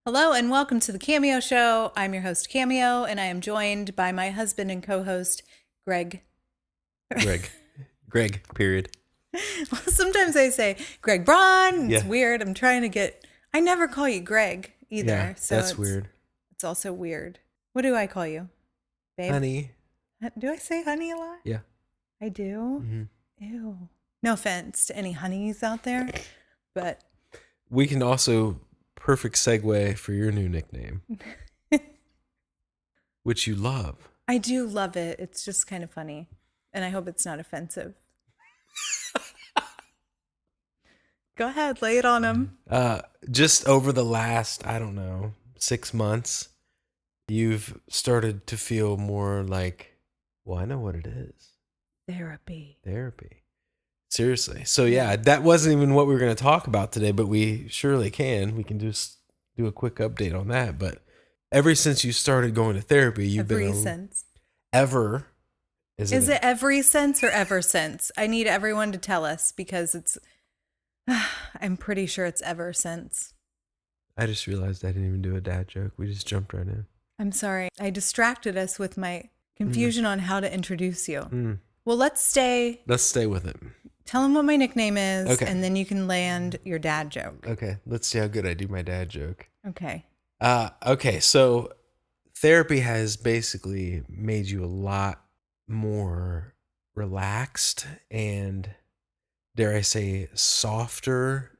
Hello and welcome to the Cameo Show. I'm your host, Cameo, and I am joined by my husband and co-host, Greg. Greg, period. Well, sometimes I say Greg Braun. It's Yeah. weird. I never call you Greg either. Yeah, so that's weird. It's also weird. What do I call you? Babe? Honey. Do I say honey a lot? Yeah. I do? Mm-hmm. Ew. No offense to any honeys out there, but We can also perfect segue for your new nickname, which you love. I do love it. It's just kind of funny, and I hope it's not offensive. Go ahead, lay it on him. Just over the last, 6 months, you've started to feel more like, well, I know what it is. Therapy. Seriously. So yeah, that wasn't even what we were going to talk about today, but we surely can. We can just do a quick update on that. But ever since you started going to therapy, you've been since. Ever. Is it every since or ever since? I need everyone to tell us because I'm pretty sure it's ever since. I just realized I didn't even do a dad joke. We just jumped right in. I'm sorry. I distracted us with my confusion on how to introduce you. Well, let's stay with it. Tell them what my nickname is, okay. And then you can land your dad joke. Okay, let's see how good I do my dad joke. Okay. Okay, so therapy has basically made you a lot more relaxed and, dare I say, softer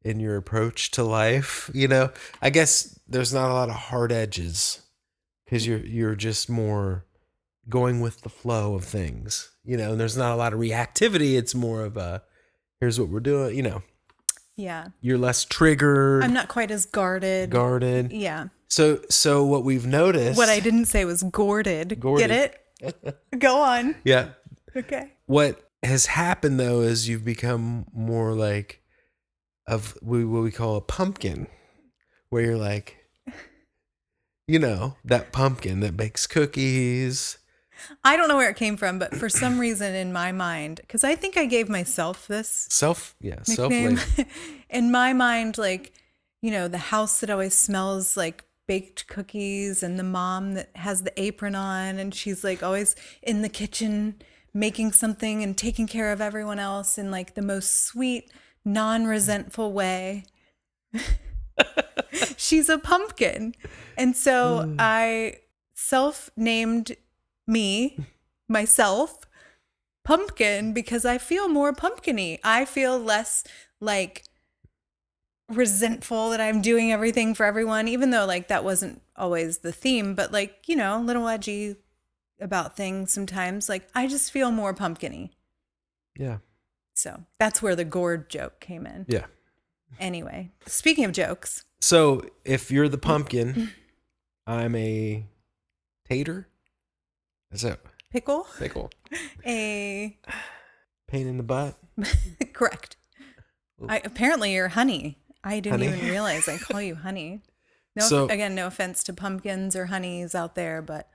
in your approach to life. You know, I guess there's not a lot of hard edges because you're just more going with the flow of things, you know, and there's not a lot of reactivity. It's more of a, here's what we're doing, you know. Yeah. You're less triggered. I'm not quite as guarded. Yeah. So what we've noticed. What I didn't say was gourded. Get it? Go on. Yeah. Okay. What has happened though is you've become more like what we call a pumpkin, where you're like, you know, that pumpkin that bakes cookies. I don't know where it came from, but for some reason in my mind, because I think I gave myself this nickname. In my mind, like, you know, the house that always smells like baked cookies and the mom that has the apron on and she's like always in the kitchen making something and taking care of everyone else in like the most sweet, non-resentful way. She's a pumpkin. And so I self-named myself, pumpkin, because I feel more pumpkin-y. I feel less like resentful that I'm doing everything for everyone, even though like that wasn't always the theme, but like, you know, a little edgy about things sometimes. Like I just feel more pumpkin-y. Yeah. So that's where the gourd joke came in. Yeah. Anyway, speaking of jokes. So if you're the pumpkin, I'm a tater. Is that Pickle? A pain in the butt. Correct. Apparently you're honey. I didn't even realize I call you honey. No offense to pumpkins or honeys out there, but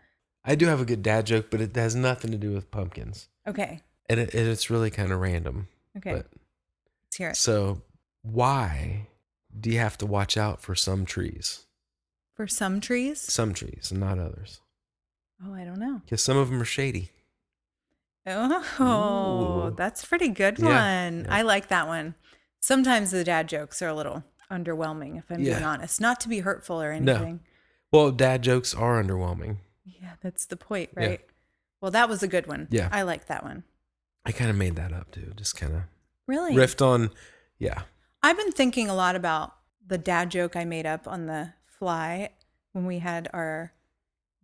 I do have a good dad joke, but it has nothing to do with pumpkins. Okay. And it's really kind of random. Okay. Let's hear it. So why do you have to watch out for some trees? For some trees? Some trees and not others. Oh, I don't know. Because some of them are shady. Oh, Ooh. That's a pretty good one. Yeah. I like that one. Sometimes the dad jokes are a little underwhelming, if I'm being honest. Not to be hurtful or anything. No. Well, dad jokes are underwhelming. Yeah, that's the point, right? Yeah. Well, that was a good one. Yeah. I like that one. I kind of made that up too. Just kind of really riffed on, yeah. I've been thinking a lot about the dad joke I made up on the fly when we had our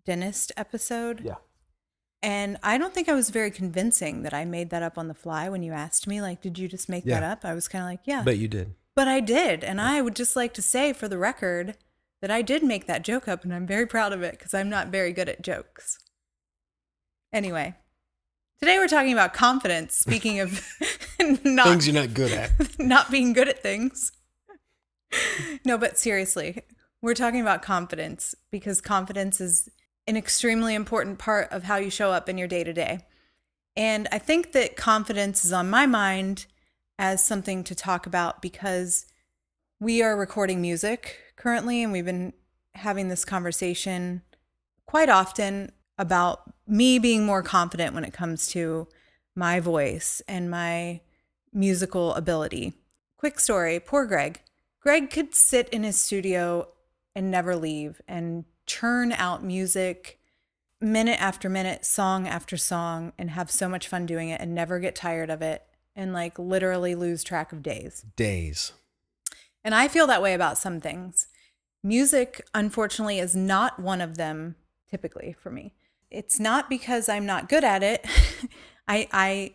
dentist episode. Yeah. And I don't think I was very convincing that I made that up on the fly when you asked me, like, did you just make that up? I was kind of like, yeah. But you did. But I did. And I would just like to say for the record that I did make that joke up and I'm very proud of it because I'm not very good at jokes. Anyway, today we're talking about confidence. Speaking of things you're not good at. Not being good at things. No, but seriously, we're talking about confidence because confidence is an extremely important part of how you show up in your day-to-day. And I think that confidence is on my mind as something to talk about because we are recording music currently, and we've been having this conversation quite often about me being more confident when it comes to my voice and my musical ability. Quick story, poor Greg. Greg could sit in his studio and never leave and churn out music minute after minute, song after song, and have so much fun doing it and never get tired of it and like literally lose track of days. And I feel that way about some things. Music, unfortunately, is not one of them typically for me. It's not because I'm not good at it. I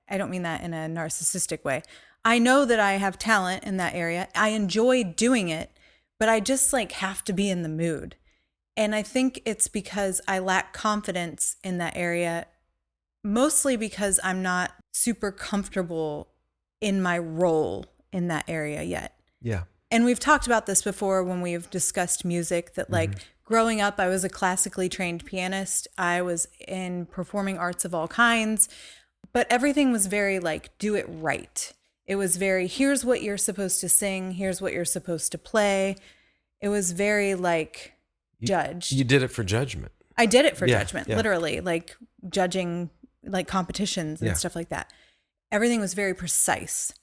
don't mean that in a narcissistic way. I know that I have talent in that area. I enjoy doing it, but I just like have to be in the mood. And I think it's because I lack confidence in that area, mostly because I'm not super comfortable in my role in that area yet. Yeah. And we've talked about this before when we've discussed music, that like growing up, I was a classically trained pianist. I was in performing arts of all kinds, but everything was very like, do it right. It was very, here's what you're supposed to sing. Here's what you're supposed to play. It was very like, judged. You did it for judgment. I did it for judgment, literally, like judging like competitions and stuff like that. Everything was very precise.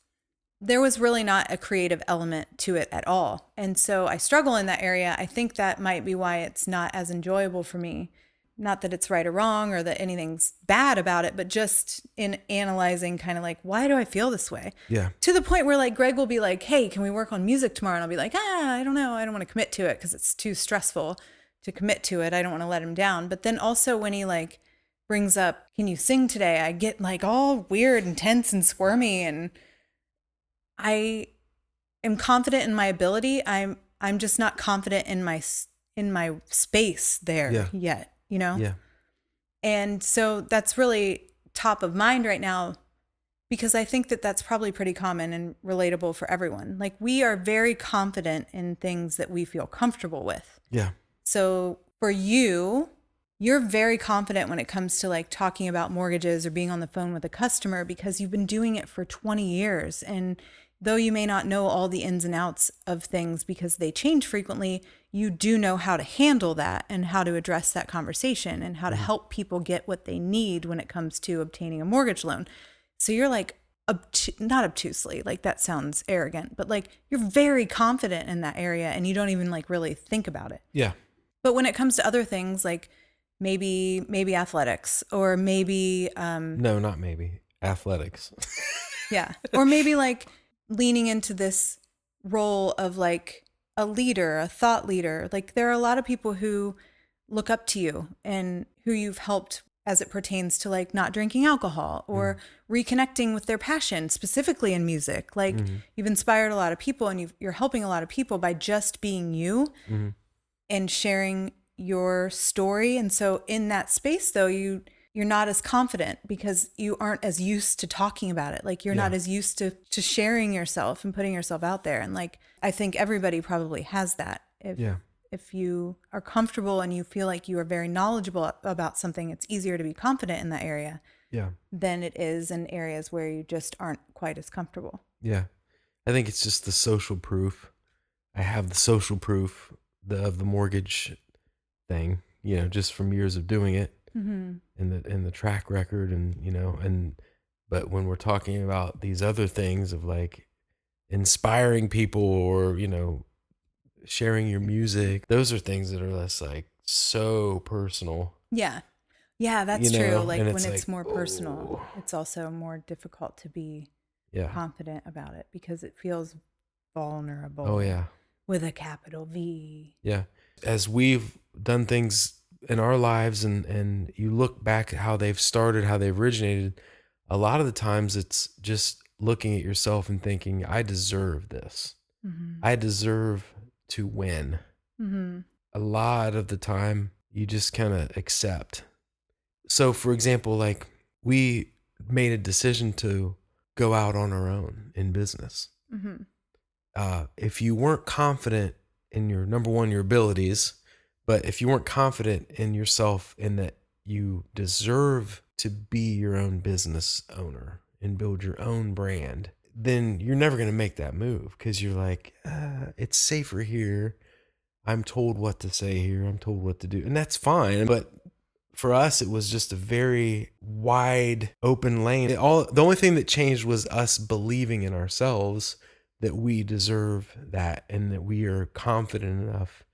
There was really not a creative element to it at all. And so I struggle in that area. I think that might be why it's not as enjoyable for me. Not that it's right or wrong or that anything's bad about it, but just in analyzing kind of like, why do I feel this way? Yeah. To the point where like Greg will be like, hey, can we work on music tomorrow? And I'll be like, I don't know. I don't want to commit to it because it's too stressful to commit to it. I don't want to let him down. But then also when he like brings up, can you sing today? I get like all weird and tense and squirmy, and I am confident in my ability. I'm just not confident in my space there yet. You know? Yeah. And so that's really top of mind right now, because I think that that's probably pretty common and relatable for everyone. Like we are very confident in things that we feel comfortable with. Yeah. So for you, you're very confident when it comes to like talking about mortgages or being on the phone with a customer because you've been doing it for 20 years. And though you may not know all the ins and outs of things because they change frequently, you do know how to handle that and how to address that conversation and how to help people get what they need when it comes to obtaining a mortgage loan. So you're like, not obtusely, like that sounds arrogant, but like you're very confident in that area and you don't even like really think about it. Yeah. But when it comes to other things, like maybe athletics or maybe... No, not maybe. Athletics. Yeah. Or maybe like leaning into this role of like a leader, a thought leader. Like there are a lot of people who look up to you and who you've helped as it pertains to like not drinking alcohol or reconnecting with their passion, specifically in music. Like you've inspired a lot of people and you're helping a lot of people by just being you and sharing your story. And so in that space though, you're not as confident because you aren't as used to talking about it. Like you're not as used to sharing yourself and putting yourself out there. And like, I think everybody probably has that. If you are comfortable and you feel like you are very knowledgeable about something, it's easier to be confident in that area than it is in areas where you just aren't quite as comfortable. Yeah. I think it's just the social proof. I have the social proof of the mortgage thing, you know, just from years of doing it. And the track record and, you know, but when we're talking about these other things of like inspiring people or, you know, sharing your music, those are things that are less like so personal. Yeah. Yeah, that's you know? true. Like when it's like, more personal, it's also more difficult to be confident about it because it feels vulnerable. Oh yeah. With a capital V. Yeah. As we've done things in our lives and you look back at how they've started, how they've originated, a lot of the times it's just looking at yourself and thinking, I deserve this. I deserve to win. A lot of the time you just kind of accept. So for example, like we made a decision to go out on our own in business. If you weren't confident in your, number one, your abilities, but if you weren't confident in yourself in that you deserve to be your own business owner and build your own brand, then you're never going to make that move because you're like, it's safer here. I'm told what to say here. I'm told what to do. And that's fine. But for us, it was just a very wide open lane. The only thing that changed was us believing in ourselves that we deserve that and that we are confident enough.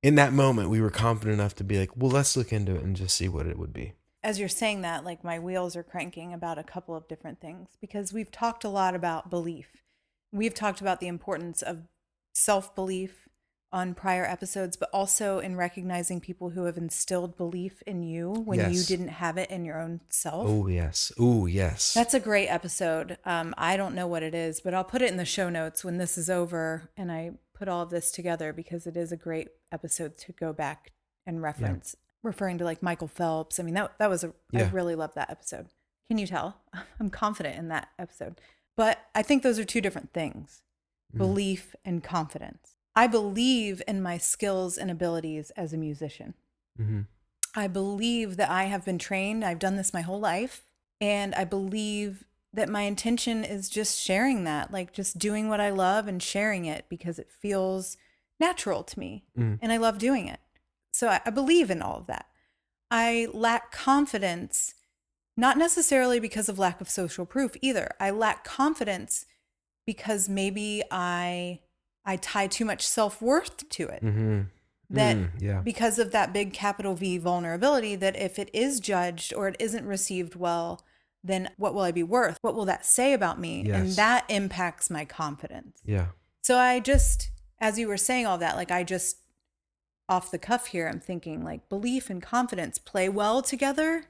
In that moment, we were confident enough to be like, well, let's look into it and just see what it would be. As you're saying that, like my wheels are cranking about a couple of different things because we've talked a lot about belief. We've talked about the importance of self-belief on prior episodes, but also in recognizing people who have instilled belief in you when you didn't have it in your own self. Oh, yes. Oh, yes. That's a great episode. I don't know what it is, but I'll put it in the show notes when this is over and I put all of this together because it is a great episode to go back and reference. Referring to like Michael Phelps. I mean, that was I really loved that episode. Can you tell? I'm confident in that episode. But I think those are two different things, belief and confidence. I believe in my skills and abilities as a musician. Mm-hmm. I believe that I have been trained. I've done this my whole life. And I believe that my intention is just sharing that, like just doing what I love and sharing it because it feels natural to me. And I love doing it. So I believe in all of that. I lack confidence, not necessarily because of lack of social proof either. I lack confidence because maybe I tie too much self-worth to it. That because of that big capital V vulnerability, that if it is judged or it isn't received well, then what will I be worth? What will that say about me? And that impacts my confidence. Yeah. So I just, as you were saying all that, like I just, off the cuff here, I'm thinking like belief and confidence play well together,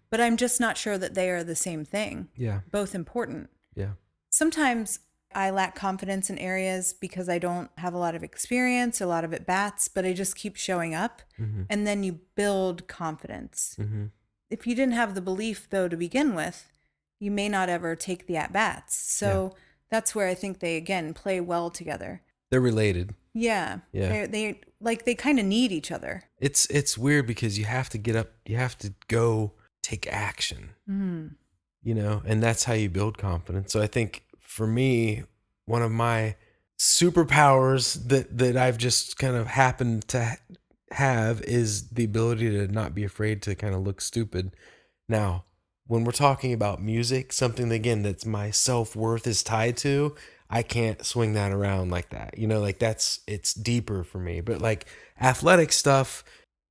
but I'm just not sure that they are the same thing. Yeah. Both important. Yeah. Sometimes I lack confidence in areas because I don't have a lot of experience, a lot of at-bats, but I just keep showing up. And then you build confidence. If you didn't have the belief though to begin with, you may not ever take the at-bats. So that's where I think they, again, play well together. They're related. Yeah. They kind of need each other. It's weird because you have to get up, you have to go take action, you know, and that's how you build confidence. So I think for me, one of my superpowers that I've just kind of happened to have is the ability to not be afraid to kind of look stupid. Now, when we're talking about music, something that, again, that's my self-worth is tied to, I can't swing that around like that. You know, like it's deeper for me. But like athletic stuff,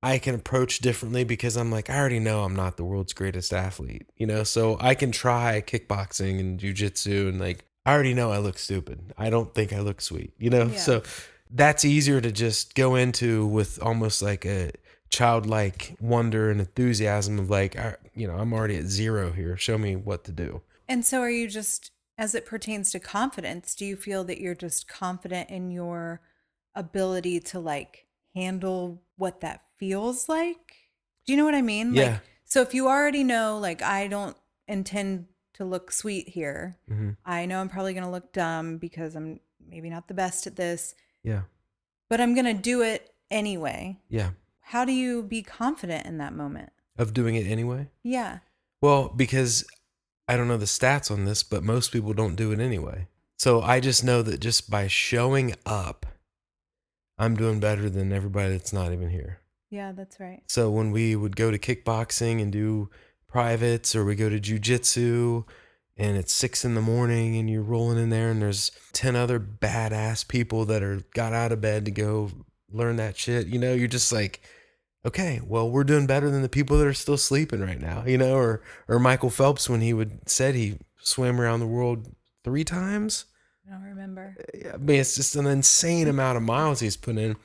I can approach differently because I'm like, I already know I'm not the world's greatest athlete, you know, so I can try kickboxing and jujitsu and like, I already know I look stupid. I don't think I look sweet, you know? So that's easier to just go into with almost like a childlike wonder and enthusiasm of like, you know, I'm already at zero here. Show me what to do. And so are you just, as it pertains to confidence, do you feel that you're just confident in your ability to like handle what that feels like? Do you know what I mean? Yeah. Like, so if you already know, like, I don't intend to look sweet here. I know I'm probably going to look dumb because I'm maybe not the best at this. Yeah. But I'm going to do it anyway. Yeah. How do you be confident in that moment? Of doing it anyway? Yeah. Well, because I don't know the stats on this, but most people don't do it anyway. So I just know that just by showing up, I'm doing better than everybody that's not even here. Yeah, that's right. So when we would go to kickboxing and do privates, or we go to jujitsu and it's 6 a.m. and you're rolling in there and there's 10 other badass people that got out of bed to go learn that shit, you know, you're just like, okay, well, we're doing better than the people that are still sleeping right now, you know, or Michael Phelps when he said he swam around the world 3 times. I don't remember. I mean, it's just an insane amount of miles he's put in.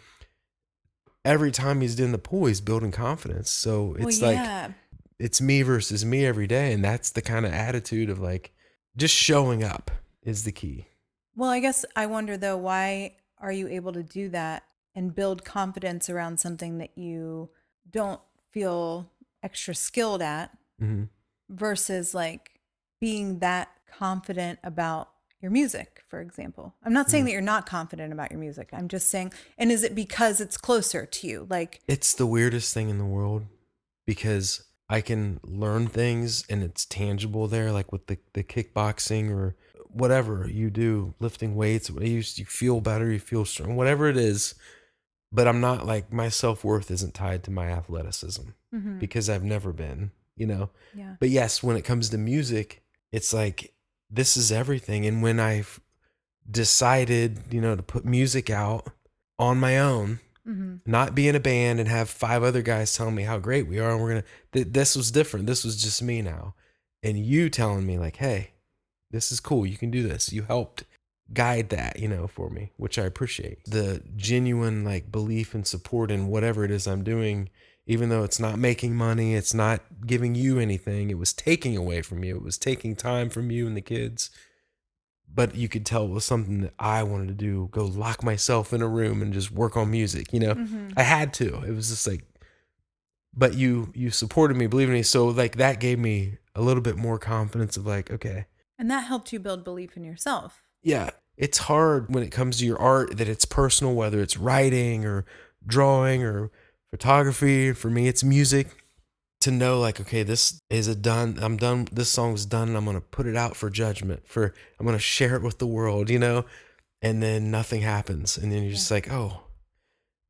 Every time he's in the pool, he's building confidence. So it's like, it's me versus me every day. And that's the kind of attitude of like, just showing up is the key. Well, I guess I wonder though, why are you able to do that and build confidence around something that you don't feel extra skilled at versus like being that confident about your music, for example? I'm not saying that you're not confident about your music. I'm just saying, and is it because it's closer to you? Like, it's the weirdest thing in the world because I can learn things and it's tangible there, like with the kickboxing or whatever you do, lifting weights, you feel better, you feel strong, whatever it is. But I'm not like, my self-worth isn't tied to my athleticism because I've never been, Yeah. But yes, when it comes to music, it's like, this is everything. And when I've decided, to put music out on my own, not be in a band and have 5 other guys telling me how great we are, and we're going to, this was different. This was just me now. And you telling me like, hey, this is cool. You can do this. You helped guide that, for me, which I appreciate. The genuine like belief and support in whatever it is I'm doing, even though it's not making money, it's not giving you anything. It was taking away from you. It was taking time from you and the kids. But you could tell it was something that I wanted to do, go lock myself in a room and just work on music, I had to. It was just like, but you supported me, believed in me. So like that gave me a little bit more confidence of like, okay. And that helped you build belief in yourself. Yeah. It's hard when it comes to your art that it's personal, whether it's writing or drawing or photography. For me, it's music. To know like, okay, this is I'm done. This song's done. And I'm going to put it out for judgment, I'm going to share it with the world, and then nothing happens. And then you're just like, oh,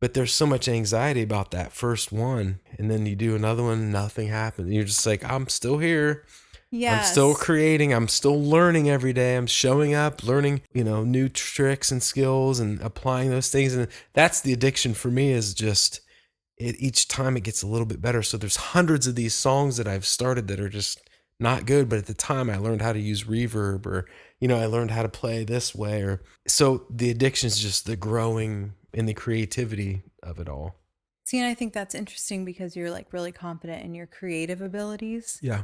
but there's so much anxiety about that first one. And then you do another one, nothing happens. And you're just like, I'm still here. Yes. I'm still creating. I'm still learning every day. I'm showing up, learning, new tricks and skills and applying those things. And that's the addiction for me, is just each time it gets a little bit better. So there's hundreds of these songs that I've started that are just not good. But at the time I learned how to use reverb, or, I learned how to play this way, or so the addiction is just the growing and the creativity of it all. See, and I think that's interesting because you're like really confident in your creative abilities. Yeah.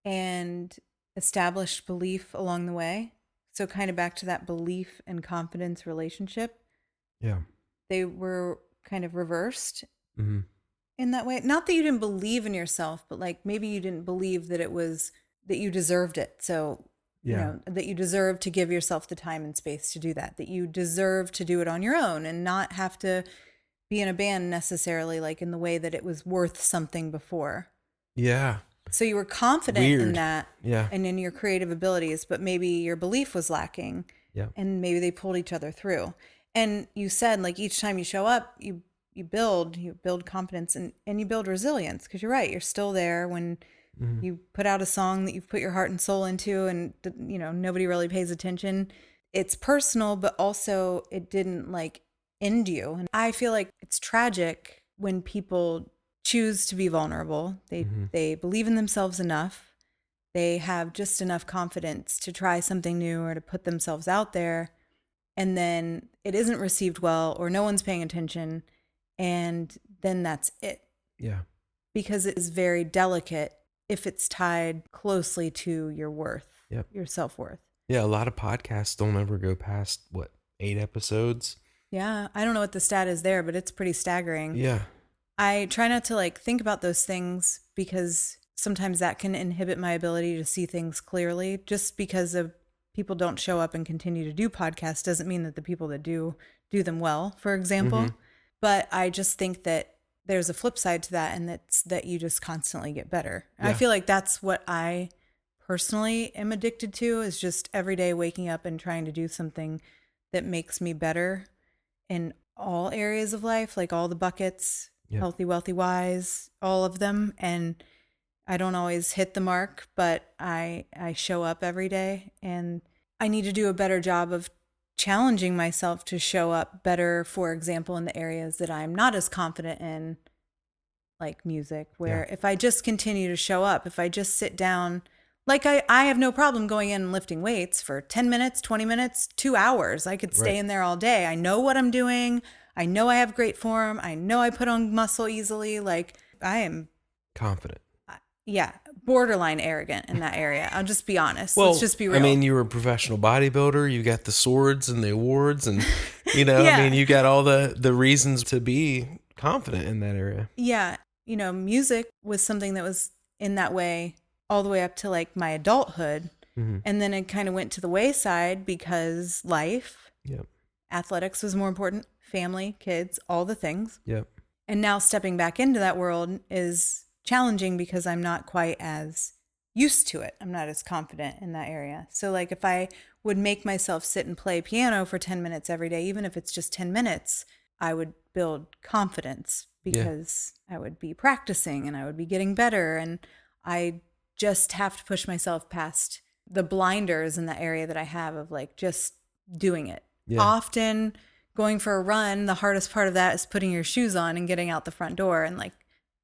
And established belief along the way. So kind of back to that belief and confidence relationship. Yeah. They were kind of reversed in that way. Not that you didn't believe in yourself, but like maybe you didn't believe that it was, that you deserved it. So, that you deserve to give yourself the time and space to do that you deserve to do it on your own and not have to be in a band necessarily, like in the way that it was worth something before. Yeah. So you were confident in that and in your creative abilities, but maybe your belief was lacking. Yeah. And maybe they pulled each other through. And you said like each time you show up, you build confidence and you build resilience, because you're right. You're still there when you put out a song that you've put your heart and soul into, and nobody really pays attention. It's personal, but also it didn't like end you. And I feel like it's tragic when people choose to be vulnerable. They believe in themselves enough. They have just enough confidence to try something new or to put themselves out there. And then it isn't received well, or no one's paying attention. And then that's it. Yeah. Because it is very delicate if it's tied closely to your worth, your self-worth. Yeah. A lot of podcasts don't ever go past 8 episodes. Yeah. I don't know what the stat is there, but it's pretty staggering. Yeah. I try not to like think about those things because sometimes that can inhibit my ability to see things clearly. Just because of people don't show up and continue to do podcasts doesn't mean that the people that do them well, for example. But I just think that there's a flip side to that, and that's that you just constantly get better. Yeah. I feel like that's what I personally am addicted to, is just every day waking up and trying to do something that makes me better in all areas of life, like all the buckets. Yep. Healthy, wealthy, wise, all of them. And I don't always hit the mark, but I show up every day, and I need to do a better job of challenging myself to show up better, for example, in the areas that I'm not as confident in, like music, where if I just continue to show up, if I just sit down, like I have no problem going in and lifting weights for 10 minutes, 20 minutes, 2 hours. I could stay in there all day. I know what I'm doing. I know I have great form. I know I put on muscle easily. Like I am confident. Yeah. Borderline arrogant in that area. I'll just be honest. Well, let's just be real. I mean, you were a professional bodybuilder. You got the swords and the awards, and I mean, you got all the reasons to be confident in that area. Yeah. Music was something that was in that way all the way up to like my adulthood. And then it kind of went to the wayside because life, athletics was more important. Family, kids, all the things. And now stepping back into that world is challenging because I'm not quite as used to it. I'm not as confident in that area. So like if I would make myself sit and play piano for 10 minutes every day, even if it's just 10 minutes, I would build confidence because I would be practicing and I would be getting better. And I just have to push myself past the blinders in that area that I have of like just doing it. Yeah. Often going for a run, the hardest part of that is putting your shoes on and getting out the front door. And like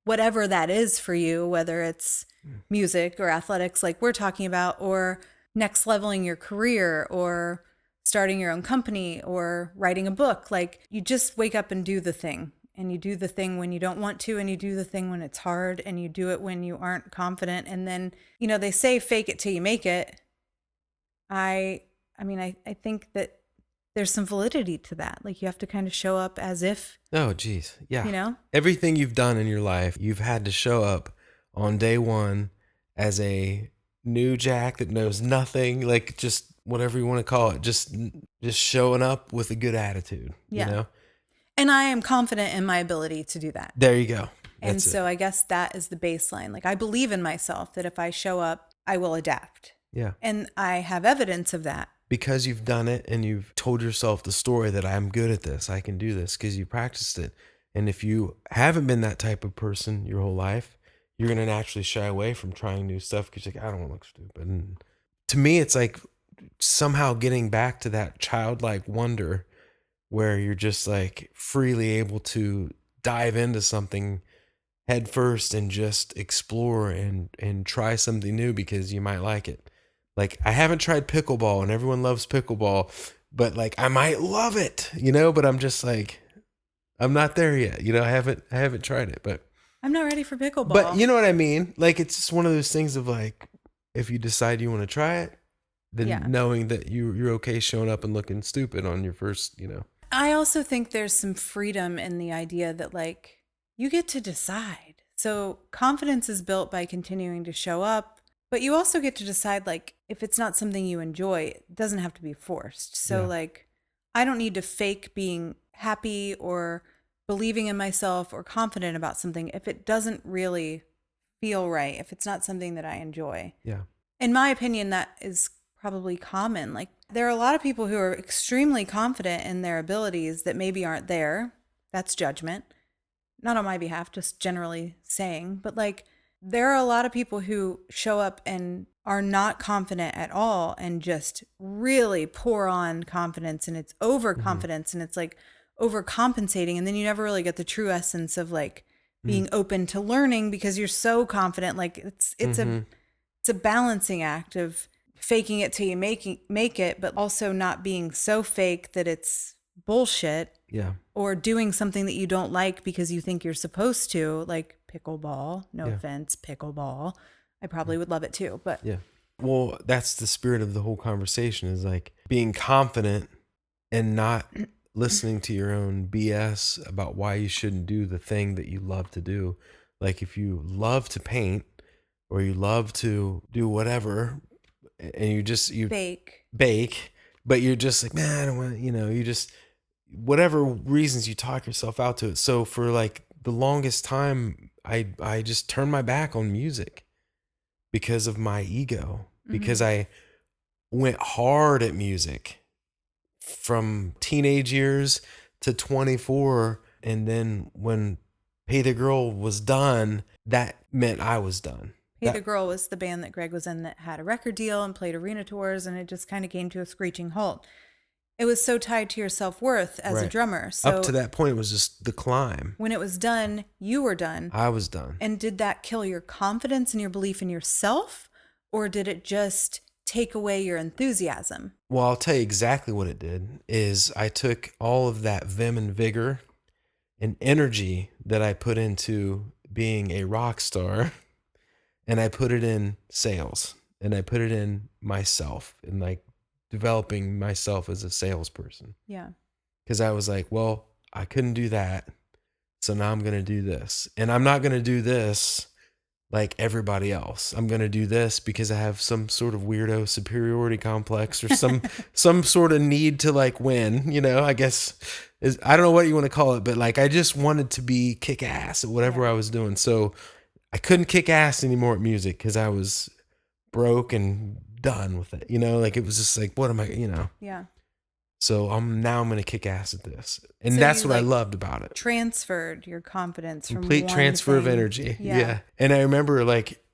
whatever that is for you, whether it's music or athletics like we're talking about, or next leveling your career, or starting your own company, or writing a book, like you just wake up and do the thing. And you do the thing when you don't want to, and you do the thing when it's hard, and you do it when you aren't confident. And then, you know, they say fake it till you make it. I think that there's some validity to that. Like you have to kind of show up as if. Oh, geez. Yeah. You know? Everything you've done in your life, you've had to show up on day one as a new Jack that knows nothing, like just whatever you want to call it, just showing up with a good attitude, you know? And I am confident in my ability to do that. There you go. And so I guess that is the baseline. Like I believe in myself that if I show up, I will adapt. Yeah. And I have evidence of that. Because you've done it and you've told yourself the story that I'm good at this, I can do this, because you practiced it. And if you haven't been that type of person your whole life, you're going to naturally shy away from trying new stuff because you're like, I don't want to look stupid. And to me, it's like somehow getting back to that childlike wonder where you're just like freely able to dive into something head first and just explore and try something new because you might like it. Like I haven't tried pickleball and everyone loves pickleball, but like I might love it, you know, but I'm just like, I'm not there yet. You know, I haven't tried it, but I'm not ready for pickleball. But you know what I mean? Like it's just one of those things of like, if you decide you want to try it, then knowing that you're okay showing up and looking stupid on your first, you know. I also think there's some freedom in the idea that like you get to decide. So confidence is built by continuing to show up, but you also get to decide like if it's not something you enjoy, it doesn't have to be forced. So like I don't need to fake being happy or believing in myself or confident about something if it doesn't really feel right, if it's not something that I enjoy. Yeah. In my opinion, that is probably common. Like there are a lot of people who are extremely confident in their abilities that maybe aren't there. That's judgment. Not on my behalf, just generally saying. But like there are a lot of people who show up and are not confident at all and just really pour on confidence, and it's overconfidence and it's like overcompensating, and then you never really get the true essence of like being open to learning because you're so confident. Like it's a balancing act of faking it till you make it, but also not being so fake that it's bullshit. Yeah. Or doing something that you don't like because you think you're supposed to, like pickleball. No offense, pickleball. I probably would love it too, but yeah. Well, that's the spirit of the whole conversation, is like being confident and not listening to your own BS about why you shouldn't do the thing that you love to do. Like if you love to paint or you love to do whatever, and you bake, but you're just like, man, I don't want to, you know, you just, whatever reasons you talk yourself out to it. So for like the longest time, I just turned my back on music because of my ego, because I went hard at music from teenage years to 24. And then when Pay the Girl was done, that meant I was done. Pay the Girl was the band that Greg was in that had a record deal and played arena tours, and it just kind of came to a screeching halt. It was so tied to your self-worth as a drummer. So up to that point, it was just the climb. When it was done, you were done. I was done. And did that kill your confidence and your belief in yourself, or did it just take away your enthusiasm? Well, I'll tell you exactly what it did. Is I took all of that vim and vigor and energy that I put into being a rock star, and I put it in sales, and I put it in myself, and like developing myself as a salesperson. Yeah. Because I was like, well, I couldn't do that, so now I'm going to do this. And I'm not going to do this like everybody else. I'm going to do this because I have some sort of weirdo superiority complex or some sort of need to like win, you know, I guess I don't know what you want to call it, but like I just wanted to be kick ass at whatever I was doing. So I couldn't kick ass anymore at music because I was broke and done with it. Like it was just like, what am I, Yeah. So I'm going to kick ass at this. And So that's you, what I like, loved about it. Transferred your confidence from Complete one transfer of thing. energy. Yeah. And I remember like,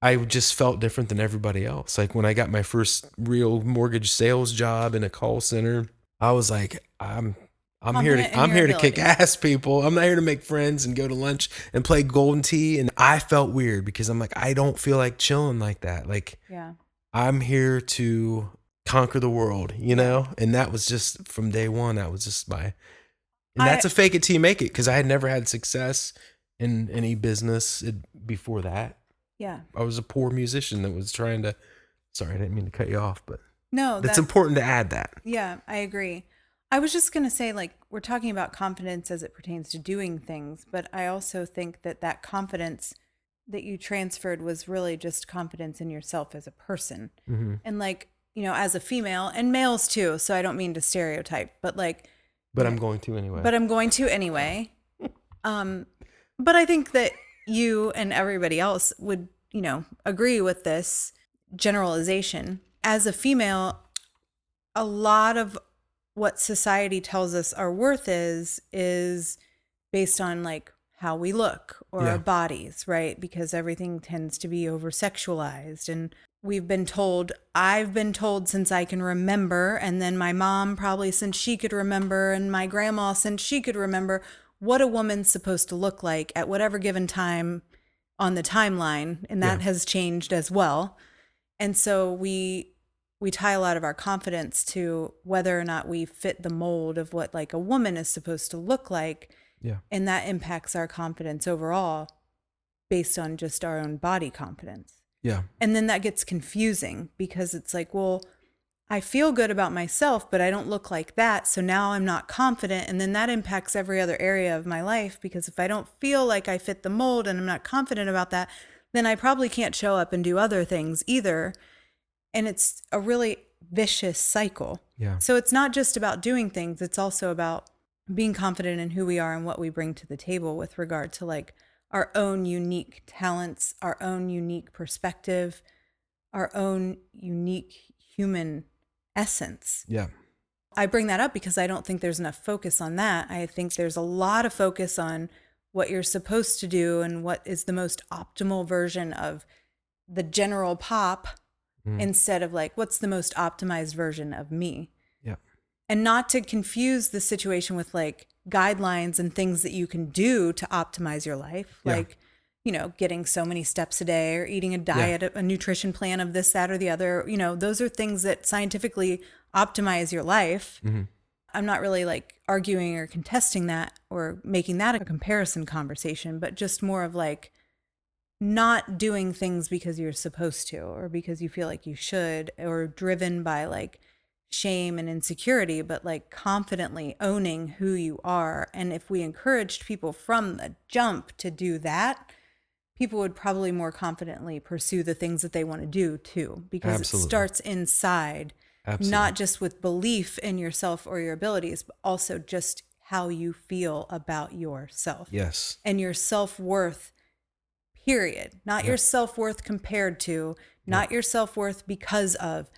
I just felt different than everybody else. Like when I got my first real mortgage sales job in a call center, I was like, I'm here to kick ass, people. I'm not here to make friends and go to lunch and play golden tee. And I felt weird because I'm like, I don't feel like chilling like that. Like, Yeah. I'm here to conquer the world, And that was just from day one. That was just and that's a fake it till you make it, because I had never had success in any business before that. Yeah. I was a poor musician that was trying to. Sorry, I didn't mean to cut you off, but no, that's important to add that. Yeah, I agree. I was just going to say, like, we're talking about confidence as it pertains to doing things, but I also think that confidence that you transferred was really just confidence in yourself as a person. Mm-hmm. And like, as a female, and males too, so I don't mean to stereotype, but like. But I'm going to anyway. But I think that you and everybody else would, agree with this generalization. As a female, a lot of what society tells us our worth is based on like how we look or our bodies, right? Because everything tends to be over sexualized. And I've been told since I can remember, and then my mom probably since she could remember, and my grandma since she could remember, what a woman's supposed to look like at whatever given time on the timeline. And that has changed as well. And so we tie a lot of our confidence to whether or not we fit the mold of what like a woman is supposed to look like. Yeah. And that impacts our confidence overall based on just our own body confidence. Yeah. And then that gets confusing because it's like, well, I feel good about myself, but I don't look like that. So now I'm not confident. And then that impacts every other area of my life, because if I don't feel like I fit the mold and I'm not confident about that, then I probably can't show up and do other things either. And it's a really vicious cycle. Yeah. So it's not just about doing things. It's also about being confident in who we are and what we bring to the table with regard to like our own unique talents, our own unique perspective, our own unique human essence. Yeah. I bring that up because I don't think there's enough focus on that. I think there's a lot of focus on what you're supposed to do and what is the most optimal version of the general pop, instead of like, what's the most optimized version of me? Yeah. And not to confuse the situation with like guidelines and things that you can do to optimize your life. Yeah. Like, getting so many steps a day or eating a diet, a nutrition plan of this, that, or the other. Those are things that scientifically optimize your life. Mm-hmm. I'm not really like arguing or contesting that or making that a comparison conversation, but just more of like not doing things because you're supposed to or because you feel like you should, or driven by like shame and insecurity, but like confidently owning who you are. And if we encouraged people from the jump to do that, people would probably more confidently pursue the things that they want to do too, because Absolutely. It starts inside. Absolutely. Not just with belief in yourself or your abilities, but also just how you feel about yourself. Yes. And your self-worth, period. Not your self-worth compared to, not your self-worth because of,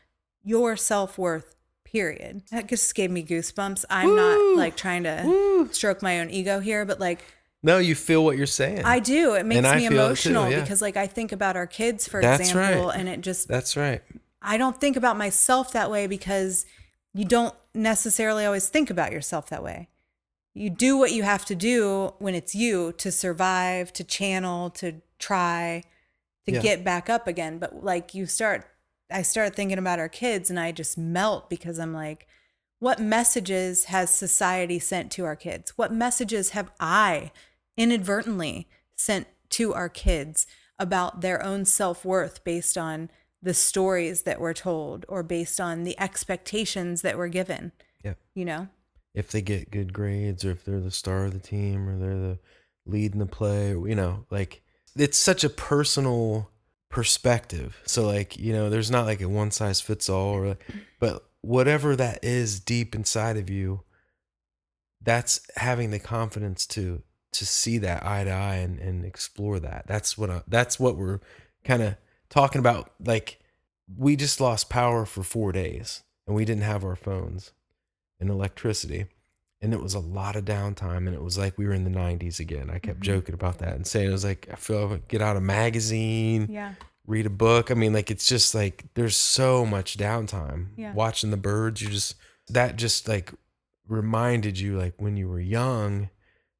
your self-worth, period. That just gave me goosebumps. I'm not like trying to stroke my own ego here, but like, no, you feel what you're saying. I do. It makes me emotional too, because like I think about our kids, for example, and it just, that's right. I don't think about myself that way because you don't necessarily always think about yourself that way. You do what you have to do when it's you to survive, to channel, to try, to get back up again. But like I start thinking about our kids and I just melt because I'm like, what messages has society sent to our kids? What messages have I inadvertently sent to our kids about their own self-worth based on the stories that we're told or based on the expectations that we're given? Yeah. If they get good grades, or if they're the star of the team, or they're the lead in the play, like it's such a personal perspective. So like, there's not like a one size fits all, but whatever that is deep inside of you, that's having the confidence to see that eye to eye and explore that. That's what we're kind of talking about, like we just lost power for 4 days and we didn't have our phones and electricity. And it was a lot of downtime, and it was like we were in the 90s again. I kept joking about that and saying, it was like, I feel like get out a magazine, read a book. I mean, like, it's just like, there's so much downtime. Watching the birds, that just like reminded you, like, when you were young,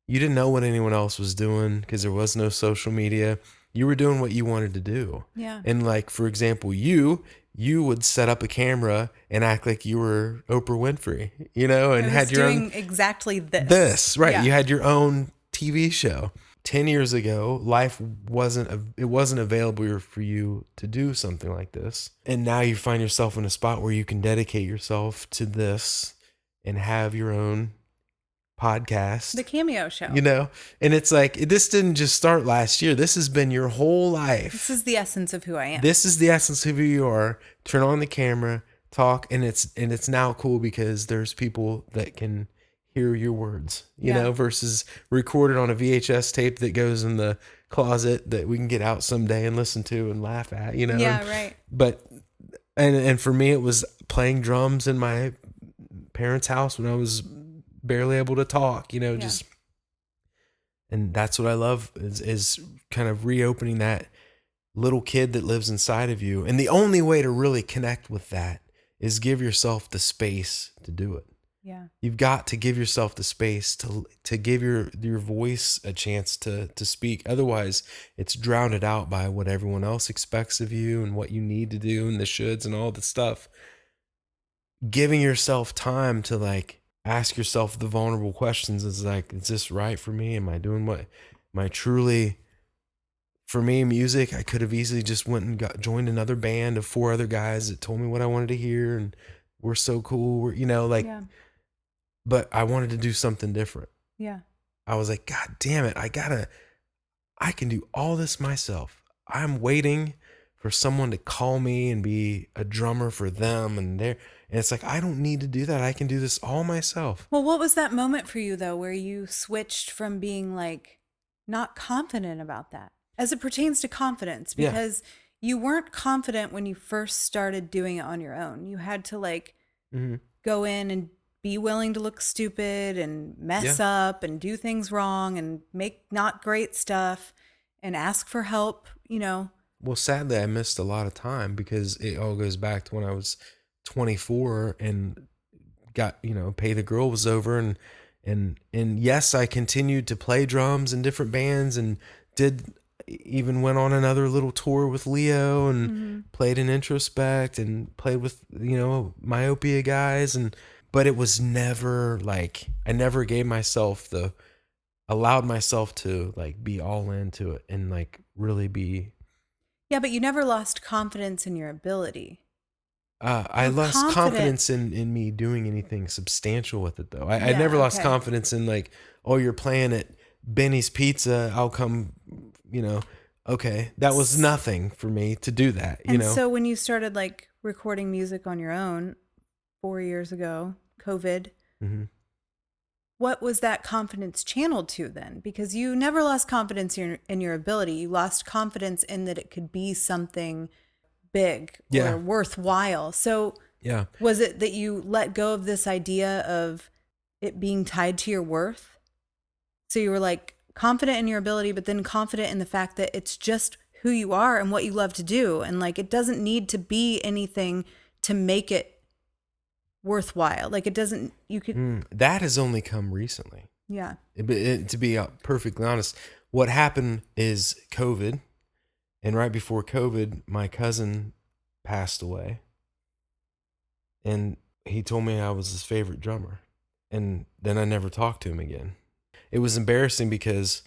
you didn't know what anyone else was doing because there was no social media. You were doing what you wanted to do. And like, for example, you would set up a camera and act like you were Oprah Winfrey, and had your own exactly this. Right. Yeah. You had your own TV show. 10 years ago, life wasn't available for you to do something like this. And now you find yourself in a spot where you can dedicate yourself to this and have your own podcast, the Cameo Show, and it's like, this didn't just start last year. This has been your whole life. This is the essence of who I am. This is the essence of who you are. Turn on the camera, talk, and it's now cool because there's people that can hear your words, versus recorded on a VHS tape that goes in the closet that we can get out someday and listen to and laugh at, right. But and for me, it was playing drums in my parents' house when I was barely able to talk, just, and that's what I love is kind of reopening that little kid that lives inside of you. And the only way to really connect with that is give yourself the space to do it. You've got to give yourself the space to give your voice a chance to speak. Otherwise, it's drowned out by what everyone else expects of you and what you need to do and the shoulds and all the stuff. Giving yourself time to like ask yourself the vulnerable questions is like, is this right for me? Am I doing what? Am I truly? For me, music, I could have easily just went and joined another band of 4 other guys that told me what I wanted to hear, and we're so cool. But I wanted to do something different. I was like, God damn it, I can do all this myself. I'm waiting for someone to call me and be a drummer for them, and it's like, I don't need to do that. I can do this all myself. Well, what was that moment for you though, where you switched from being like not confident about that as it pertains to confidence? Because you weren't confident when you first started doing it on your own. You had to like go in and be willing to look stupid and mess up and do things wrong and make not great stuff and ask for help, Well, sadly, I missed a lot of time because it all goes back to when I was 24 and got, Pay the Girl was over, and yes, I continued to play drums in different bands and even went on another little tour with Leo and played in Introspect and played with, Myopia guys, but it was never like, I never allowed myself to like be all into it and like really be. Yeah, but you never lost confidence in your ability. I lost confidence in me doing anything substantial with it, though. I never lost confidence in like, oh, you're playing at Benny's Pizza, I'll come, okay. That was nothing for me to do that, So when you started like recording music on your own 4 years ago, COVID, what was that confidence channeled to then? Because you never lost confidence in your ability. You lost confidence in that it could be something big or worthwhile. So was it that you let go of this idea of it being tied to your worth? So you were like confident in your ability, but then confident in the fact that it's just who you are and what you love to do. And like, it doesn't need to be anything to make it worthwhile. Like it doesn't, you could. That has only come recently. Yeah. To be perfectly honest, what happened is COVID. And right before COVID, my cousin passed away. And he told me I was his favorite drummer. And then I never talked to him again. It was embarrassing because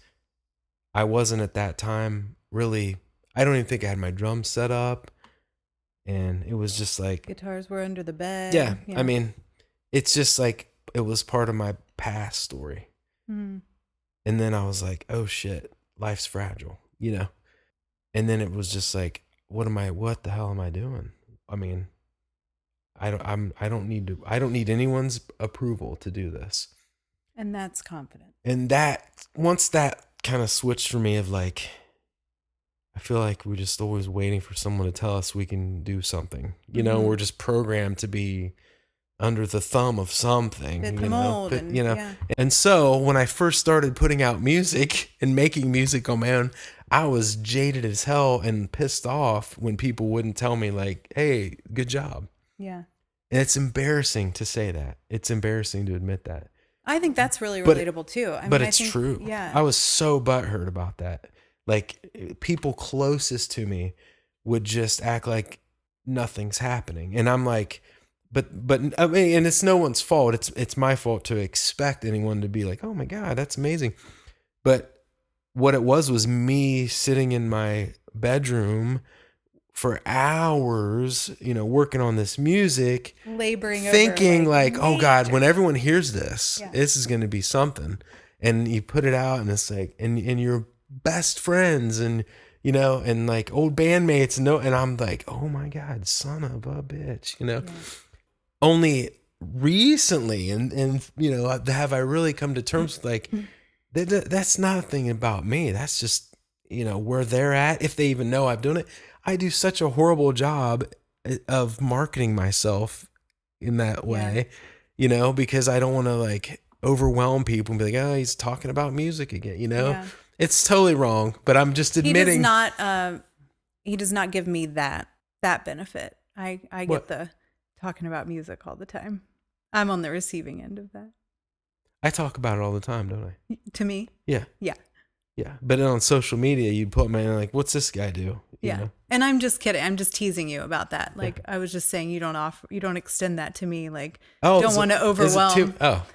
I wasn't at that time really, I don't even think I had my drums set up. And it was just like. Guitars were under the bed. Yeah. I mean, it's just like, it was part of my past story. And then I was like, oh shit, life's fragile, And then it was just like, what the hell am I doing? I mean, I don't need anyone's approval to do this. And that's confident. And once that kind of switched for me of like, I feel like we're just always waiting for someone to tell us we can do something. You know, we're just programmed to be under the thumb of something, Fit the you know, mold but, and you know, yeah. and so when I first started putting out music and making music on my own, I was jaded as hell and pissed off when people wouldn't tell me like, hey, good job. Yeah. And it's embarrassing to say that. It's embarrassing to admit that. I think that's really But- relatable too. I But mean, it's I think, true. Yeah. I was so butthurt about that. Like people closest to me would just act like nothing's happening. And I'm like, but I mean, and it's no one's fault. It's my fault to expect anyone to be like, oh my God, that's amazing. But what it was me sitting in my bedroom for hours, you know, working on this music, Laboring thinking over, like, oh God, major- when everyone hears this, Yeah. this is going to be something. And you put it out and it's like, and your best friends and, you know, and like old bandmates and I'm like, oh my God, son of a bitch, you know. Yeah. Only recently and you know have I really come to terms with like that's nothing about me. That's just, you know, where they're at, if they even know I'm doing it. I do such a horrible job of marketing myself in that way, you know, because I don't want to like overwhelm people and be like, oh, he's talking about music again, you know. Yeah. It's totally wrong, but I'm just admitting He does not give me that benefit. I get What? the talking about music all the time. I'm on the receiving end of that. I talk about it all the time, don't I? To me, Yeah. yeah. Yeah. But on social media, you'd put me like, what's this guy do? You Yeah. know? And I'm just kidding. I'm just teasing you about that. Like I was just saying you don't extend that to me. Like don't want to overwhelm.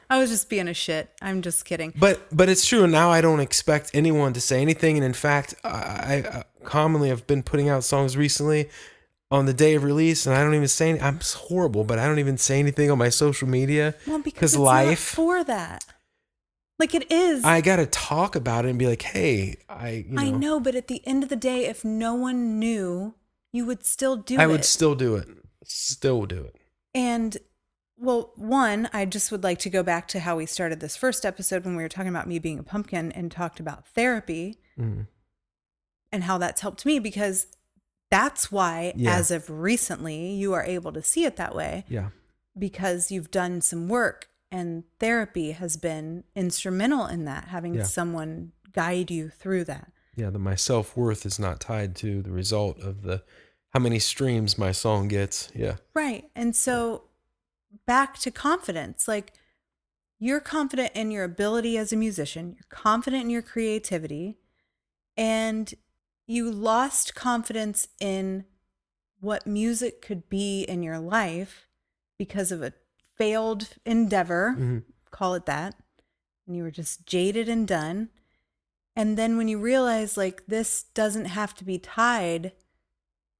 I was just being a shit. I'm just kidding. But it's true. Now I don't expect anyone to say anything. And in fact, I commonly have been putting out songs recently on the day of release, and I don't even say I'm horrible, but I don't even say anything on my social media. Well, because it's life not for that. Like it is. I got to talk about it and be like, hey, I know, but at the end of the day, if no one knew, you would still do it. I would still do it. Still do it. And well, one, I just would like to go back to how we started this first episode when we were talking about me being a pumpkin and talked about therapy and how that's helped me, because that's why, as of recently, you are able to see it that way. Yeah. Because you've done some work, and therapy has been instrumental in that, having someone guide you through that. Yeah, my self-worth is not tied to the result of how many streams my song gets. Yeah. Right. And so back to confidence, like you're confident in your ability as a musician, you're confident in your creativity, and you lost confidence in what music could be in your life because of a failed endeavor, call it that. And you were just jaded and done. And then when you realize like this doesn't have to be tied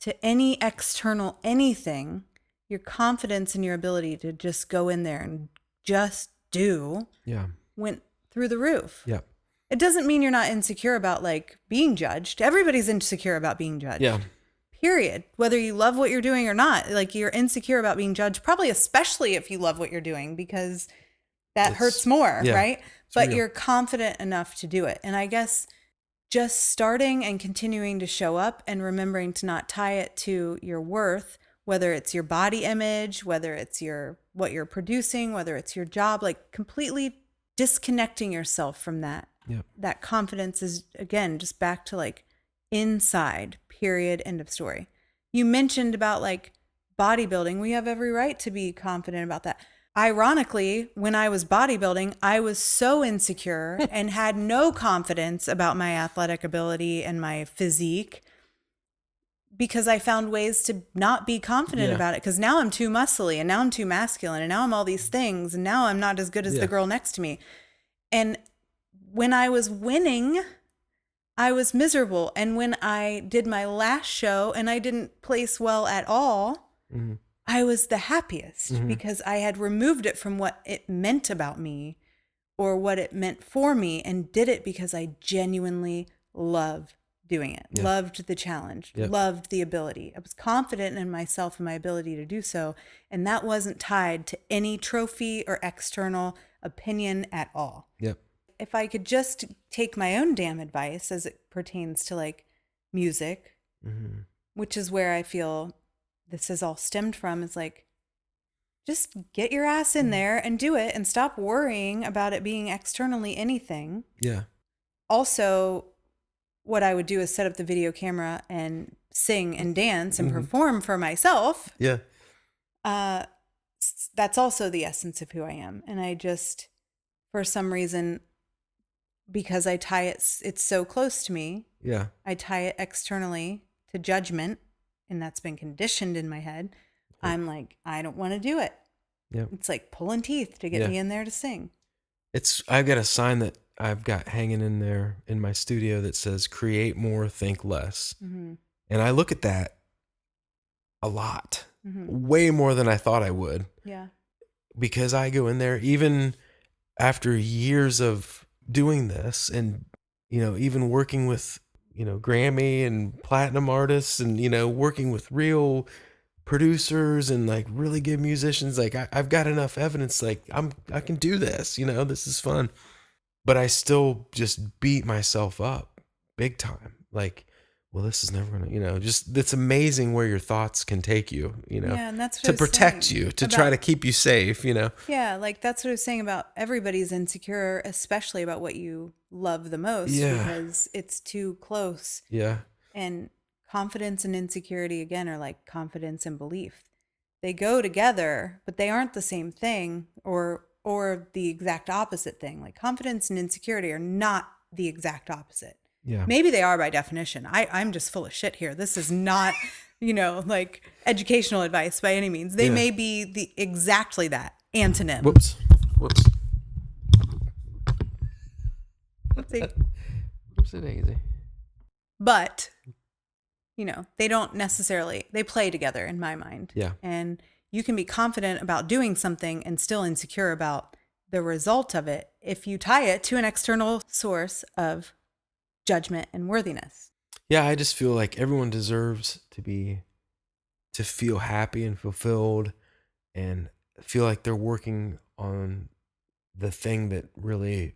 to any external anything, your confidence in your ability to just go in there and just do went through the roof. Yeah. It doesn't mean you're not insecure about like being judged. Everybody's insecure about being judged. Yeah. Period. Whether you love what you're doing or not, like you're insecure about being judged, probably especially if you love what you're doing, because that hurts more, right? But real. You're confident enough to do it. And I guess just starting and continuing to show up and remembering to not tie it to your worth, whether it's your body image, whether it's what you're producing, whether it's your job, like completely disconnecting yourself from that. Yep. That confidence is, again, just back to like inside, period, end of story. You mentioned about like bodybuilding. We have every right to be confident about that. Ironically, when I was bodybuilding, I was so insecure and had no confidence about my athletic ability and my physique, because I found ways to not be confident about it. Because now I'm too muscly, and now I'm too masculine, and now I'm all these things, and now I'm not as good as the girl next to me. And when I was winning, I was miserable. And when I did my last show and I didn't place well at all, I was the happiest because I had removed it from what it meant about me or what it meant for me, and did it because I genuinely loved doing it, loved the challenge, loved the ability. I was confident in myself and my ability to do so. And that wasn't tied to any trophy or external opinion at all. Yep. If I could just take my own damn advice as it pertains to like music, which is where I feel this has all stemmed from. Is like, just get your ass in there and do it and stop worrying about it being externally anything. Yeah. Also, what I would do is set up the video camera and sing and dance and perform for myself. Yeah. That's also the essence of who I am. And I just, for some reason, because I tie it's so close to me. Yeah. I tie it externally to judgment, and that's been conditioned in my head. Yeah. I'm like, I don't want to do it. Yeah. It's like pulling teeth to get me in there to sing. I've got a sign that I've got hanging in there in my studio that says create more, think less. And I look at that a lot, way more than I thought I would. Yeah. Because I go in there, even after years of doing this and, even working with, Grammy and platinum artists and, working with real producers and like really good musicians, like I've got enough evidence, like I can do this, this is fun. But I still just beat myself up big time. Like, well, this is never gonna, just it's amazing where your thoughts can take you, yeah, and that's what to protect you, to try to keep you safe, Yeah, like that's what I was saying about everybody's insecure, especially about what you love the most, because it's too close. Yeah. And confidence and insecurity, again, are like confidence and belief. They go together, but they aren't the same thing or the exact opposite thing. Like confidence and insecurity are not the exact opposite. Yeah. Maybe they are by definition. I'm just full of shit here. This is not, like educational advice by any means. They may be exactly that antonym. Whoops. Whoopsie daisy. But, they don't necessarily, they play together in my mind. Yeah. And you can be confident about doing something and still insecure about the result of it if you tie it to an external source of judgment and worthiness. Yeah, I just feel like everyone deserves to feel happy and fulfilled and feel like they're working on the thing that really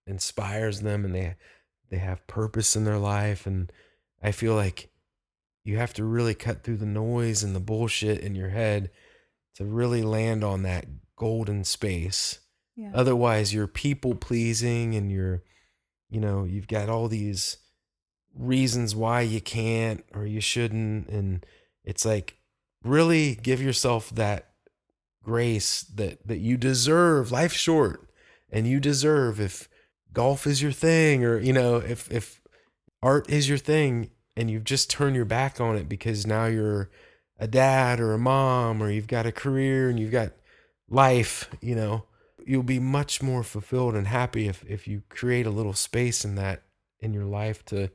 inspires them and they have purpose in their life. And I feel like you have to really cut through the noise and the bullshit in your head to really land on that golden space. Yeah. Otherwise, you're people pleasing and you've got all these reasons why you can't or you shouldn't. And it's like, really give yourself that grace that you deserve. Life's short and you deserve, if golf is your thing or, if art is your thing and you've just turned your back on it because now you're a dad or a mom or you've got a career and you've got life, you'll be much more fulfilled and happy if you create a little space in your life to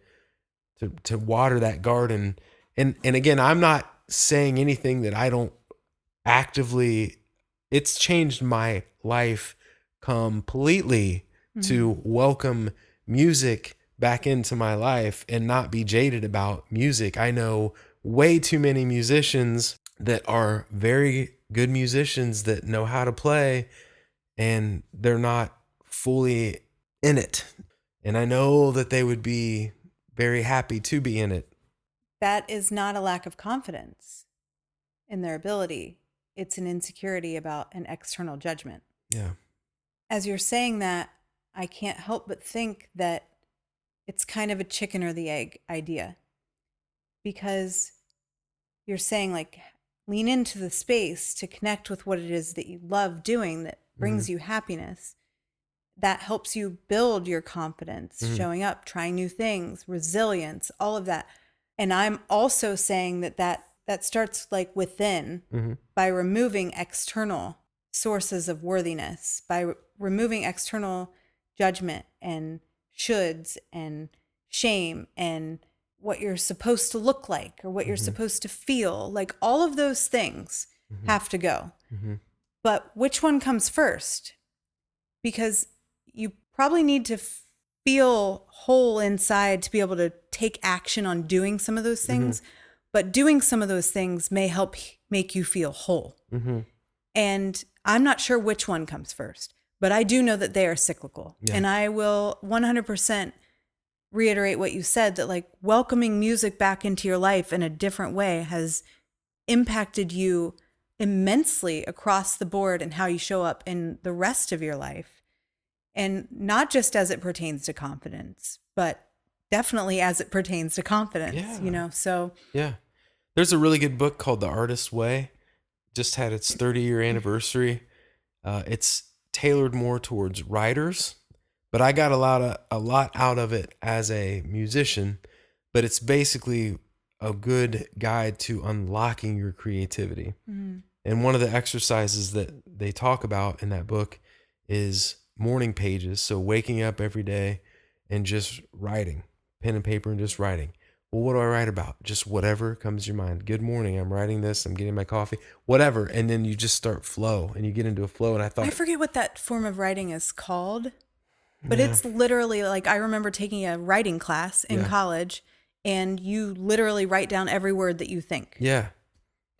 water that garden. And again, I'm not saying anything that I don't actively, it's changed my life completely to welcome music back into my life and not be jaded about music. I know way too many musicians that are very good musicians that know how to play and they're not fully in it. And I know that they would be very happy to be in it. That is not a lack of confidence in their ability. It's an insecurity about an external judgment. Yeah. As you're saying that, I can't help but think that it's kind of a chicken or the egg idea, because you're saying like lean into the space to connect with what it is that you love doing that brings you happiness. That helps you build your confidence, showing up, trying new things, resilience, all of that. And I'm also saying that starts like within by removing external sources of worthiness, by removing external judgment and shoulds and shame and what you're supposed to look like or what you're supposed to feel. Like all of those things have to go. But which one comes first? Because you probably need to feel whole inside to be able to take action on doing some of those things. But doing some of those things may help make you feel whole. And I'm not sure which one comes first, but I do know that they are cyclical. Yeah. And I will 100% reiterate what you said, that like welcoming music back into your life in a different way has impacted you immensely across the board and how you show up in the rest of your life. And not just as it pertains to confidence, but definitely as it pertains to confidence, so. Yeah. There's a really good book called The Artist's Way. Just had its 30-year anniversary. It's tailored more towards writers, but I got a lot out of it as a musician. But it's basically a good guide to unlocking your creativity. Mm-hmm. And one of the exercises that they talk about in that book is morning pages. So waking up every day and just writing, pen and paper and just writing. Well, what do I write about? Just whatever comes to your mind. Good morning. I'm writing this. I'm getting my coffee, whatever. And then you just start flow and you get into a flow. And I forget what that form of writing is called, but it's literally like, I remember taking a writing class in college, and you literally write down every word that you think. Yeah.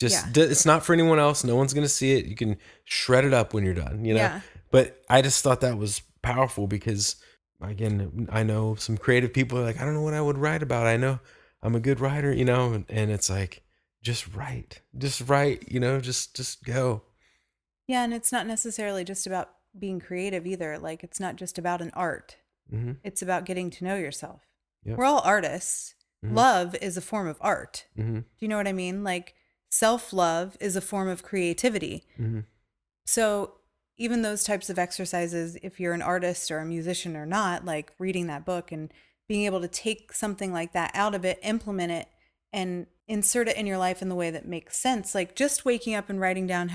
It's not for anyone else. No one's going to see it. You can shred it up when you're done, Yeah. But I just thought that was powerful because, again, I know some creative people are like, I don't know what I would write about. I know I'm a good writer, and it's like, just write, just go. Yeah. And it's not necessarily just about being creative either. Like, it's not just about an art. Mm-hmm. It's about getting to know yourself. Yep. We're all artists. Mm-hmm. Love is a form of art. Mm-hmm. Do you know what I mean? Like, self-love is a form of creativity. Mm-hmm. So even those types of exercises, if you're an artist or a musician or not, like reading that book and being able to take something like that out of it, implement it, and insert it in your life in the way that makes sense. Like just waking up and writing down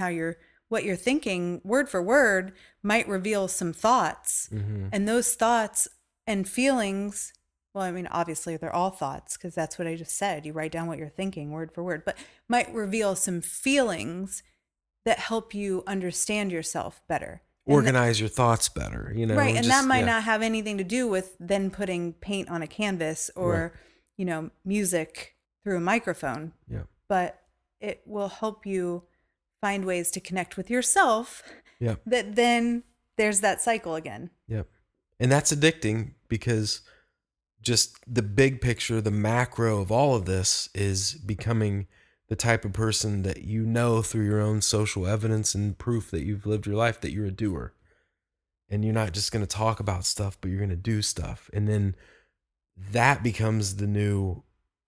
what you're thinking word for word might reveal some thoughts. Mm-hmm. And those thoughts and feelings, well, I mean, obviously they're all thoughts because that's what I just said. You write down what you're thinking word for word, but might reveal some feelings that help you understand yourself better. Organize your thoughts better, Right. And that might not have anything to do with then putting paint on a canvas or, music through a microphone. Yeah. But it will help you find ways to connect with yourself. Yeah. That then there's that cycle again. Yep. And that's addicting because just the big picture, the macro of all of this is becoming the type of person that through your own social evidence and proof that you've lived your life, that you're a doer. And you're not just going to talk about stuff, but you're going to do stuff. And then that becomes the new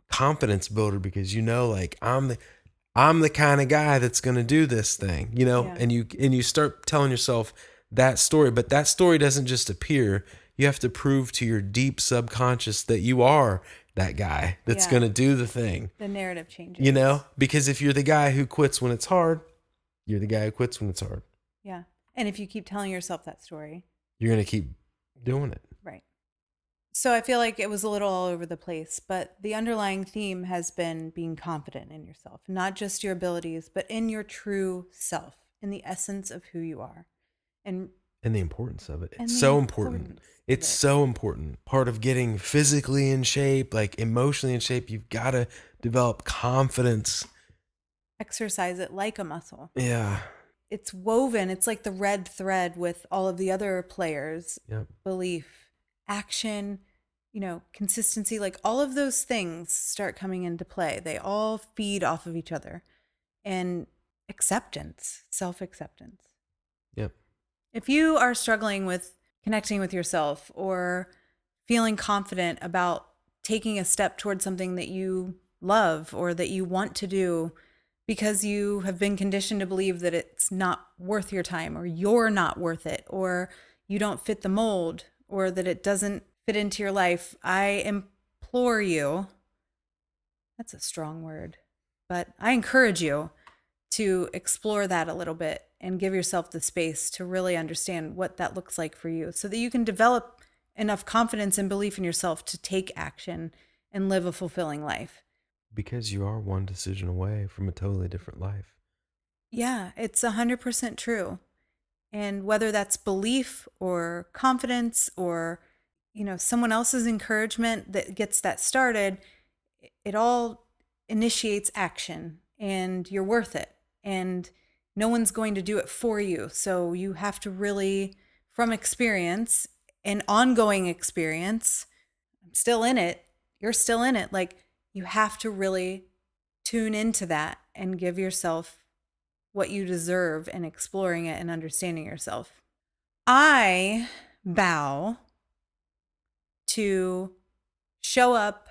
confidence builder because like I'm the kind of guy that's going to do this thing, and you start telling yourself that story, but that story doesn't just appear. You have to prove to your deep subconscious that you are that guy that's going to do the thing. The narrative changes. Because if you're the guy who quits when it's hard, you're the guy who quits when it's hard. Yeah. And if you keep telling yourself that story, you're going to keep doing it. Right. So I feel like it was a little all over the place, but the underlying theme has been being confident in yourself, not just your abilities, but in your true self, in the essence of who you are. And the importance of it. It's so important. It's so important. Part of getting physically in shape, like emotionally in shape, you've got to develop confidence. Exercise it like a muscle. Yeah. It's woven. It's like the red thread with all of the other players. Yep. Belief, action, consistency, like all of those things start coming into play. They all feed off of each other. And acceptance, self-acceptance. Yep. If you are struggling with connecting with yourself or feeling confident about taking a step towards something that you love or that you want to do because you have been conditioned to believe that it's not worth your time or you're not worth it or you don't fit the mold or that it doesn't fit into your life, I implore you, that's a strong word, but I encourage you to explore that a little bit and give yourself the space to really understand what that looks like for you so that you can develop enough confidence and belief in yourself to take action and live a fulfilling life. Because you are one decision away from a totally different life. Yeah, it's 100% true. And whether that's belief or confidence or, someone else's encouragement that gets that started, it all initiates action and you're worth it. And no one's going to do it for you. So you have to really, from experience and ongoing experience, I'm still in it. You're still in it. Like, you have to really tune into that and give yourself what you deserve and exploring it and understanding yourself. I vow to show up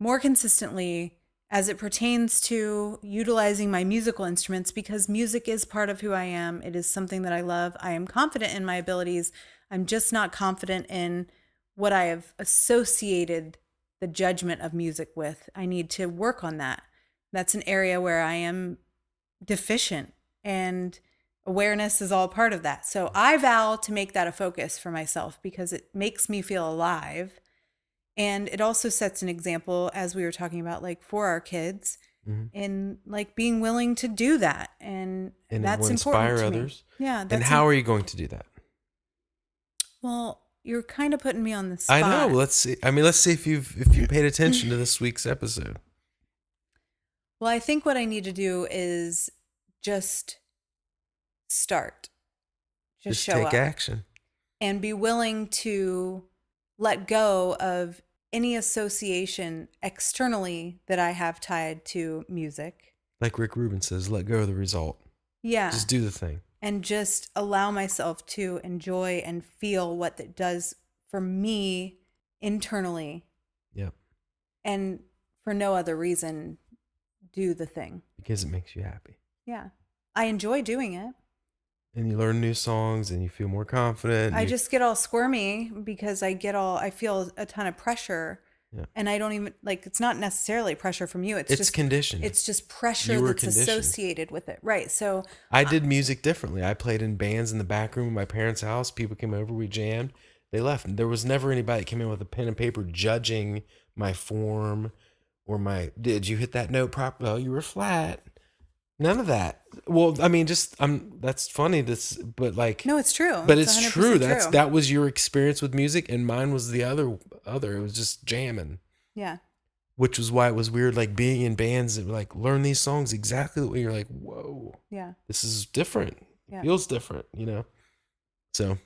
more consistently as it pertains to utilizing my musical instruments, because music is part of who I am. It is something that I love. I am confident in my abilities. I'm just not confident in what I have associated the judgment of music with. I need to work on that. That's an area where I am deficient, and awareness is all part of that. So I vow to make that a focus for myself because it makes me feel alive. And it also sets an example, as we were talking about, like for our kids, in like being willing to do that. And that's important to others. Me. Yeah. And how are you going to do that? Well, you're kind of putting me on the spot. I know. Let's see. Let's see if you paid attention to this week's episode. Well, I think what I need to do is just start. Just show up. Take action. And be willing to let go of any association externally that I have tied to music. Like Rick Rubin says, let go of the result. Yeah. Just do the thing. And just allow myself to enjoy and feel what it does for me internally. Yep. And for no other reason, do the thing. Because it makes you happy. Yeah. I enjoy doing it. And you learn new songs and you feel more confident. I just get all squirmy because I feel a ton of pressure. Yeah. And I don't even, like, it's not necessarily pressure from you. It's just conditioned. It's just pressure that's associated with it. Right. So I did music differently. I played in bands in the back room of my parents' house. People came over, we jammed. They left. There was never anybody that came in with a pen and paper judging my form or did you hit that note properly? Oh, you were flat. None of that. Well, I mean, that's funny. But like, no, it's true. But it's true. That was your experience with music, and mine was the other. It was just jamming. Yeah. Which was why it was weird, like being in bands that were like, learn these songs exactly the way you're like, whoa. Yeah. This is different. Yeah. It feels different, So.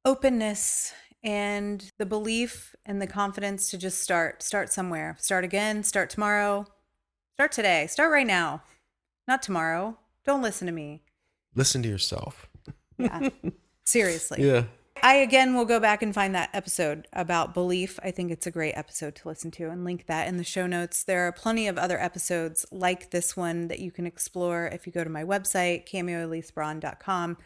Openness and the belief and the confidence to just start somewhere. Start again. Start tomorrow. Start today. Start right now. Not tomorrow. Don't listen to me. Listen to yourself. Yeah. Seriously. Yeah. I, again, will go back and find that episode about belief. I think it's a great episode to listen to and link that in the show notes. There are plenty of other episodes like this one that you can explore if you go to my website, cameoelisebraun.com.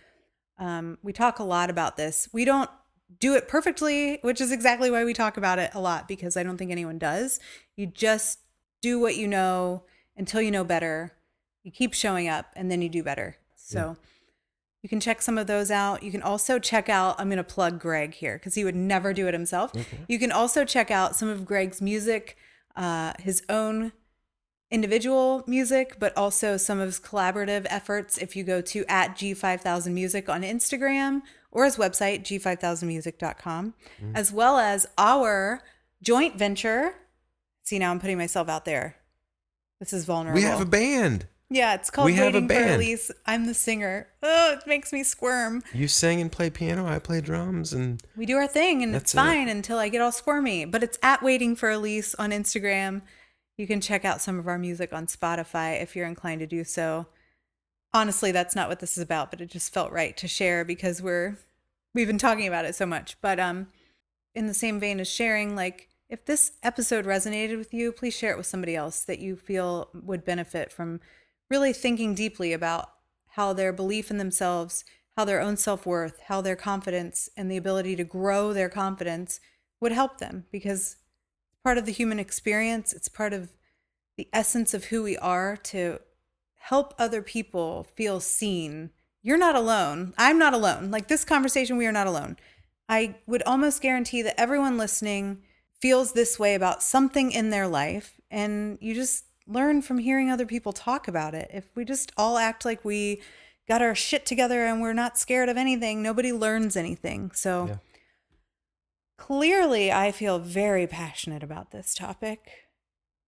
We talk a lot about this. We don't do it perfectly, which is exactly why we talk about it a lot, because I don't think anyone does. You just do what you know until you know better. You keep showing up and then you do better. So you can check some of those out. You can also check out, I'm going to plug Greg here because he would never do it himself. Okay. You can also check out some of Greg's music, his own individual music, but also some of his collaborative efforts if you go to @G5000music on Instagram or his website, g5000music.com, as well as our joint venture. See, now I'm putting myself out there. This is vulnerable. We have a band. Yeah, it's called Waiting for Elise. I'm the singer. Oh, it makes me squirm. You sing and play piano, I play drums, and we do our thing, and it's fine until I get all squirmy. But it's @Waiting for Elise on Instagram. You can check out some of our music on Spotify if you're inclined to do so. Honestly, that's not what this is about, but it just felt right to share because we've been talking about it so much. But in the same vein as sharing, like, if this episode resonated with you, please share it with somebody else that you feel would benefit from really thinking deeply about how their belief in themselves, how their own self-worth, how their confidence and the ability to grow their confidence would help them, because it's part of the human experience. It's part of the essence of who we are to help other people feel seen. You're not alone. I'm not alone. Like this conversation, we are not alone. I would almost guarantee that everyone listening feels this way about something in their life, and you just learn from hearing other people talk about it. If we just all act like we got our shit together and we're not scared of anything, nobody learns anything. So clearly I feel very passionate about this topic.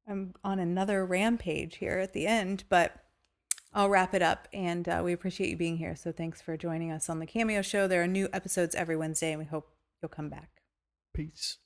I'm on another rampage here at the end, but I'll wrap it up, and we appreciate you being here. So thanks for joining us on the Cameo Show. There are new episodes every Wednesday, and we hope you'll come back. Peace.